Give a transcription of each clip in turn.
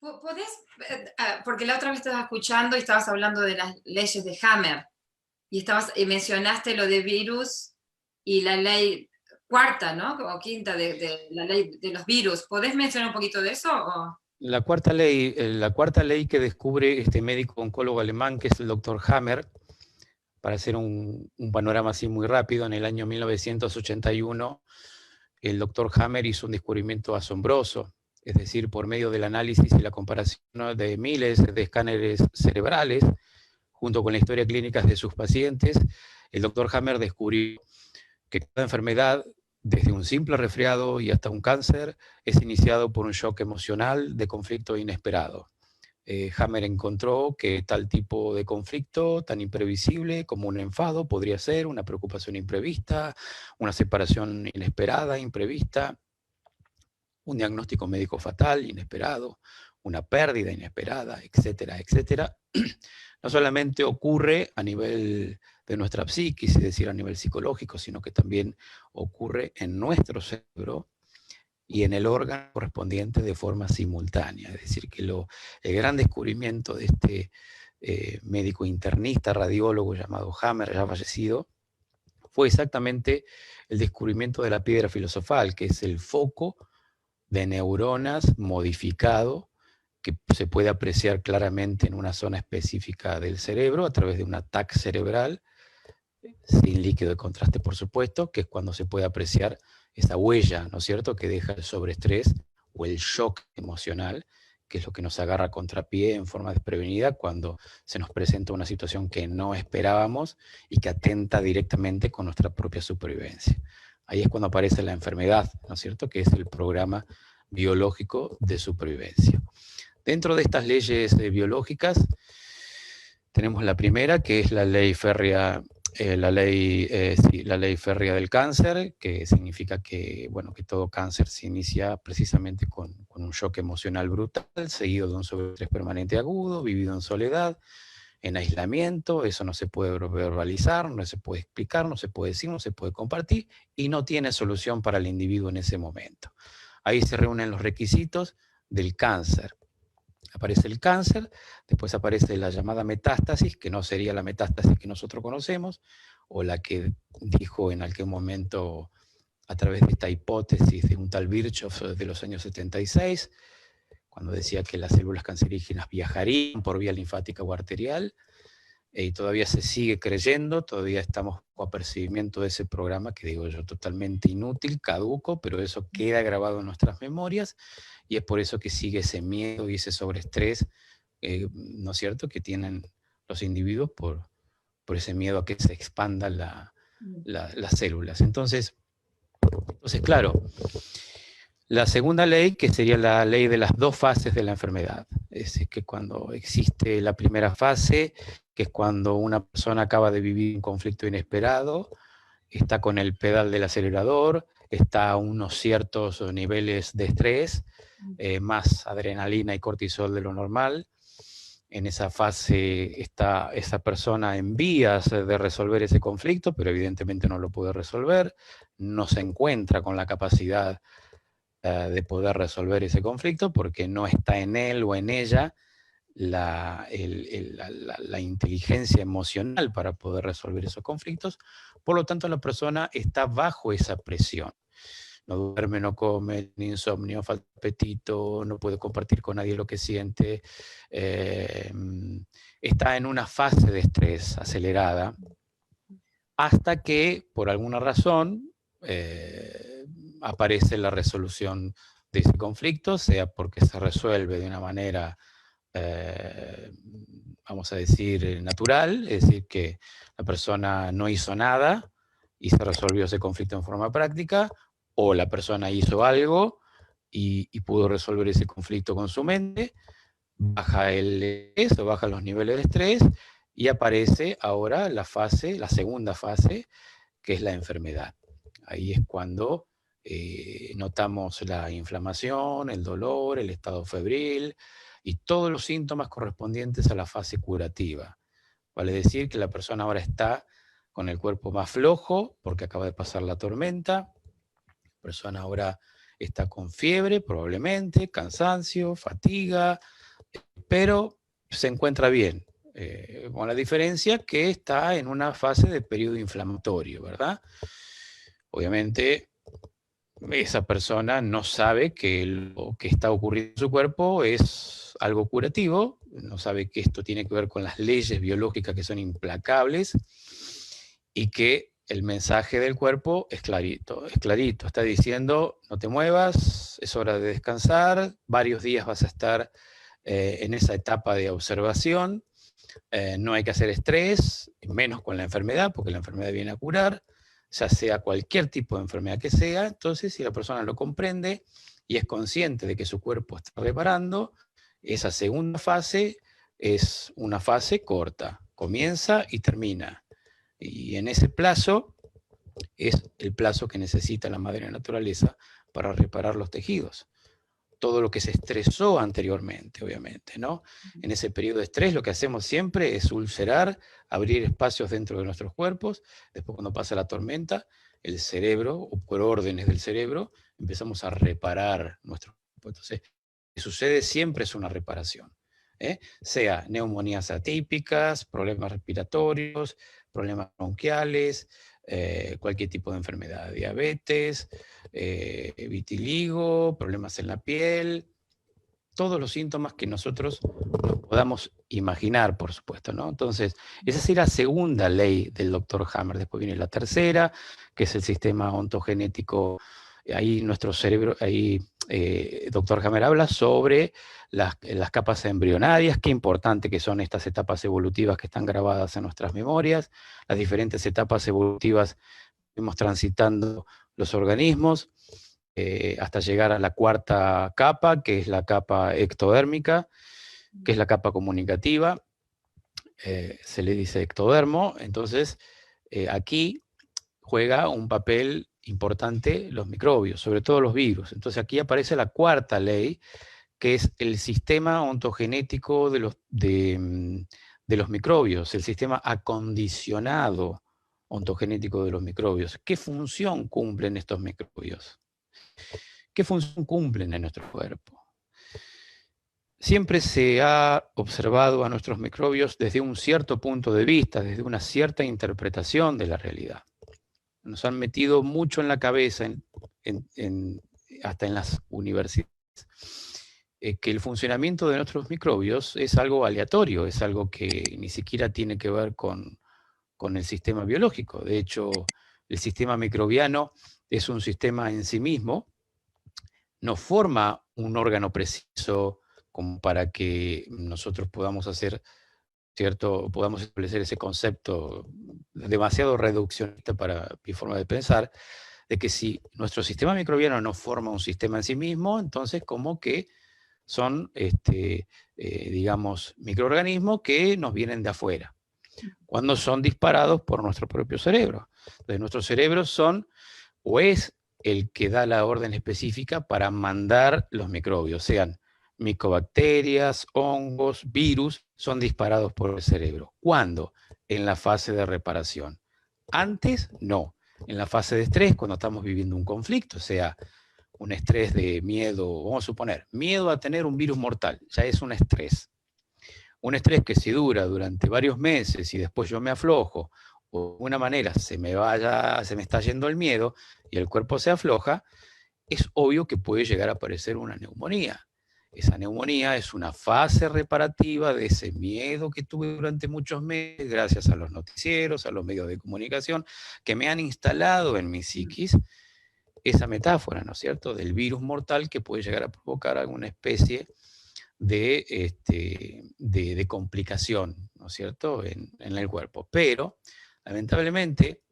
¿Podés, porque la otra vez estabas escuchando y estabas hablando de las leyes de Hammer, y mencionaste lo de virus y la ley cuarta, ¿no? O quinta de la ley de los virus. ¿Podés mencionar un poquito de eso? La cuarta ley que descubre este médico oncólogo alemán, que es el doctor Hammer, para hacer un panorama así muy rápido, en el año 1981, el doctor Hammer hizo un descubrimiento asombroso, es decir, por medio del análisis y la comparación de miles de escáneres cerebrales, junto con la historia clínica de sus pacientes, el doctor Hammer descubrió que cada enfermedad, desde un simple resfriado y hasta un cáncer, es iniciado por un shock emocional de conflicto inesperado. Hammer encontró que tal tipo de conflicto tan imprevisible como un enfado podría ser una preocupación imprevista, una separación inesperada, imprevista, un diagnóstico médico fatal, inesperado, una pérdida inesperada, etcétera, etcétera. No solamente ocurre a nivel de nuestra psiquis, es decir, a nivel psicológico, sino que también ocurre en nuestro cerebro y en el órgano correspondiente de forma simultánea. Es decir, que el gran descubrimiento de este médico internista, radiólogo llamado Hammer, ya fallecido, fue exactamente el descubrimiento de la piedra filosofal, que es el foco de neuronas modificado que se puede apreciar claramente en una zona específica del cerebro a través de un ataque cerebral, sin líquido de contraste, por supuesto, que es cuando se puede apreciar esa huella, ¿no es cierto?, que deja el sobreestrés o el shock emocional, que es lo que nos agarra a contrapié en forma desprevenida cuando se nos presenta una situación que no esperábamos y que atenta directamente con nuestra propia supervivencia. Ahí es cuando aparece la enfermedad, ¿no es cierto?, que es el programa biológico de supervivencia. Dentro de estas leyes biológicas tenemos la primera, que es la ley férrea, la ley férrea del cáncer, que significa que, bueno, que todo cáncer se inicia precisamente con un shock emocional brutal, seguido de un sobreestrés permanente agudo, vivido en soledad, en aislamiento. Eso no se puede verbalizar, no se puede explicar, no se puede decir, no se puede compartir, y no tiene solución para el individuo en ese momento. Ahí se reúnen los requisitos del cáncer. Aparece el cáncer, después aparece la llamada metástasis, que no sería la metástasis que nosotros conocemos, o la que dijo en aquel momento, a través de esta hipótesis de un tal Virchow de los años 76, cuando decía que las células cancerígenas viajarían por vía linfática o arterial, y todavía se sigue creyendo, todavía estamos con apercibimiento de ese programa, que digo yo, totalmente inútil, caduco, pero eso queda grabado en nuestras memorias, y es por eso que sigue ese miedo y ese sobreestrés, ¿no es cierto?, que tienen los individuos por ese miedo a que se expandan las células. Entonces, claro, la segunda ley, que sería la ley de las dos fases de la enfermedad, es decir, que cuando existe la primera fase, que es cuando una persona acaba de vivir un conflicto inesperado, está con el pedal del acelerador, está a unos ciertos niveles de estrés, más adrenalina y cortisol de lo normal. En esa fase está esa persona en vías de resolver ese conflicto, pero evidentemente no lo puede resolver, no se encuentra con la capacidad de poder resolver ese conflicto porque no está en él o en ella la inteligencia emocional para poder resolver esos conflictos. Por lo tanto, la persona está bajo esa presión. No duerme, no come, tiene insomnio, falta de apetito, no puede compartir con nadie lo que siente. Está en una fase de estrés acelerada hasta que, por alguna razón, aparece la resolución de ese conflicto, sea porque se resuelve de una manera, vamos a decir, natural, es decir, que la persona no hizo nada y se resolvió ese conflicto en forma práctica, o la persona hizo algo y pudo resolver ese conflicto con su mente, baja el estrés o baja los niveles de estrés y aparece ahora la segunda fase, que es la enfermedad. Ahí es cuando notamos la inflamación, el dolor, el estado febril y todos los síntomas correspondientes a la fase curativa. Vale decir que la persona ahora está con el cuerpo más flojo porque acaba de pasar la tormenta, la persona ahora está con fiebre, probablemente, cansancio, fatiga, pero se encuentra bien, con la diferencia que está en una fase de periodo inflamatorio, ¿verdad? Obviamente, esa persona no sabe que lo que está ocurriendo en su cuerpo es algo curativo, no sabe que esto tiene que ver con las leyes biológicas que son implacables y que el mensaje del cuerpo es clarito, está diciendo no te muevas, es hora de descansar, varios días vas a estar en esa etapa de observación, no hay que hacer estrés, menos con la enfermedad, porque la enfermedad viene a curar, ya sea cualquier tipo de enfermedad que sea. Entonces, si la persona lo comprende y es consciente de que su cuerpo está reparando, esa segunda fase es una fase corta, comienza y termina. Y en ese plazo es el plazo que necesita la madre naturaleza para reparar los tejidos. Todo lo que se estresó anteriormente, obviamente, ¿no? En ese periodo de estrés lo que hacemos siempre es ulcerar, abrir espacios dentro de nuestros cuerpos. Después, cuando pasa la tormenta, el cerebro, o por órdenes del cerebro, empezamos a reparar nuestro cuerpo. Entonces, lo que sucede siempre es una reparación, sea neumonías atípicas, problemas respiratorios, problemas bronquiales, cualquier tipo de enfermedad, diabetes, vitiligo, problemas en la piel, todos los síntomas que nosotros podamos imaginar, por supuesto, ¿no? Entonces, esa es la segunda ley del Dr. Hammer. Después viene la tercera, que es el sistema ontogenético. Ahí nuestro cerebro, ahí Dr. Hammer habla sobre las capas embrionarias, qué importante que son estas etapas evolutivas que están grabadas en nuestras memorias, las diferentes etapas evolutivas que fuimos transitando los organismos, hasta llegar a la cuarta capa, que es la capa ectodérmica, que es la capa comunicativa, se le dice ectodermo. Entonces, aquí juega un papel importante los microbios, sobre todo los virus. Entonces aquí aparece la cuarta ley, que es el sistema ontogenético de los microbios, el sistema acondicionado ontogenético de los microbios. ¿Qué función cumplen estos microbios? ¿Qué función cumplen en nuestro cuerpo? Siempre se ha observado a nuestros microbios desde un cierto punto de vista, desde una cierta interpretación de la realidad. Nos han metido mucho en la cabeza, hasta en las universidades, que el funcionamiento de nuestros microbios es algo aleatorio, es algo que ni siquiera tiene que ver con el sistema biológico. De hecho, el sistema microbiano es un sistema en sí mismo, no forma un órgano preciso como para que nosotros podamos hacer, ¿cierto? Podamos establecer ese concepto demasiado reduccionista para mi forma de pensar, de que si nuestro sistema microbiano no forma un sistema en sí mismo, entonces como que son, digamos, microorganismos que nos vienen de afuera, cuando son disparados por nuestro propio cerebro. Entonces nuestros cerebros son, o es el que da la orden específica para mandar los microbios, sean micobacterias, hongos, virus, son disparados por el cerebro. ¿Cuándo? En la fase de reparación. Antes, no. En la fase de estrés, cuando estamos viviendo un conflicto, sea un estrés de miedo, vamos a suponer, miedo a tener un virus mortal, ya es un estrés. Un estrés que si dura durante varios meses y después yo me aflojo, o de alguna manera se me está yendo el miedo y el cuerpo se afloja, es obvio que puede llegar a aparecer una neumonía. Esa neumonía es una fase reparativa de ese miedo que tuve durante muchos meses, gracias a los noticieros, a los medios de comunicación, que me han instalado en mi psiquis esa metáfora, ¿no es cierto?, del virus mortal que puede llegar a provocar alguna especie de complicación, ¿no es cierto?, en el cuerpo. Pero, lamentablemente,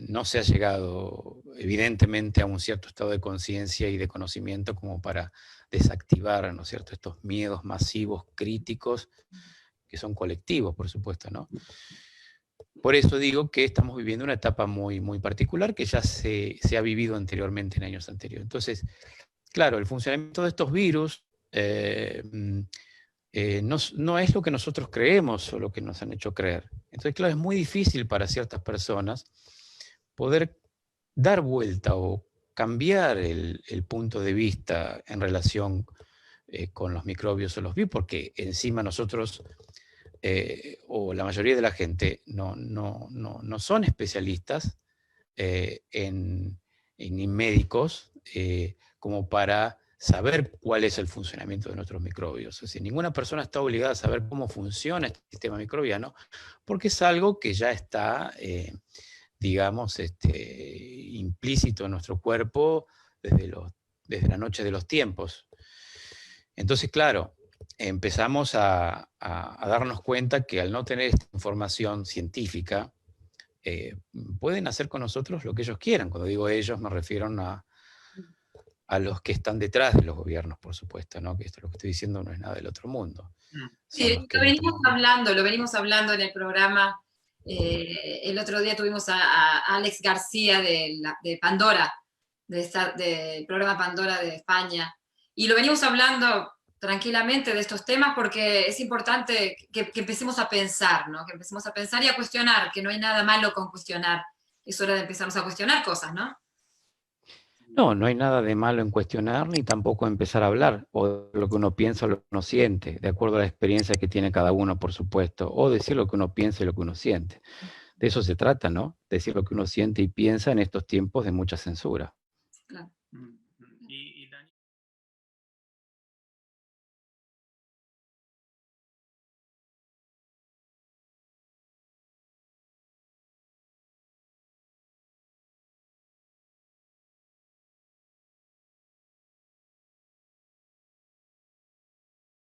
no se ha llegado, evidentemente, a un cierto estado de conciencia y de conocimiento como para desactivar, ¿no es cierto?, estos miedos masivos, críticos, que son colectivos, por supuesto, ¿no? Por eso digo que estamos viviendo una etapa muy, muy particular que ya se ha vivido anteriormente en años anteriores. Entonces, claro, el funcionamiento de estos virus no es lo que nosotros creemos o lo que nos han hecho creer. Entonces, claro, es muy difícil para ciertas personas poder dar vuelta o cambiar el punto de vista en relación con los microbios o los virus, porque encima nosotros, o la mayoría de la gente, no son especialistas ni médicos como para saber cuál es el funcionamiento de nuestros microbios. Es decir, ninguna persona está obligada a saber cómo funciona este sistema microbiano, porque es algo que ya está, digamos, implícito en nuestro cuerpo desde la noche de los tiempos. Entonces, claro, empezamos a darnos cuenta que al no tener esta información científica, pueden hacer con nosotros lo que ellos quieran. Cuando digo ellos, me refiero a los que están detrás de los gobiernos, por supuesto, ¿no? Que esto lo que estoy diciendo no es nada del otro mundo. Sí, lo venimos hablando en el programa. El otro día tuvimos a Alex García de Pandora, del programa Pandora de España, y lo venimos hablando tranquilamente de estos temas porque es importante que empecemos a pensar, ¿no? Que empecemos a pensar y a cuestionar, que no hay nada malo con cuestionar. Es hora de empezarnos a cuestionar cosas, ¿no? No, no hay nada de malo en cuestionar ni tampoco empezar a hablar, o lo que uno piensa o lo que uno siente, de acuerdo a la experiencia que tiene cada uno, por supuesto, o decir lo que uno piensa y lo que uno siente. De eso se trata, ¿no? Decir lo que uno siente y piensa en estos tiempos de mucha censura.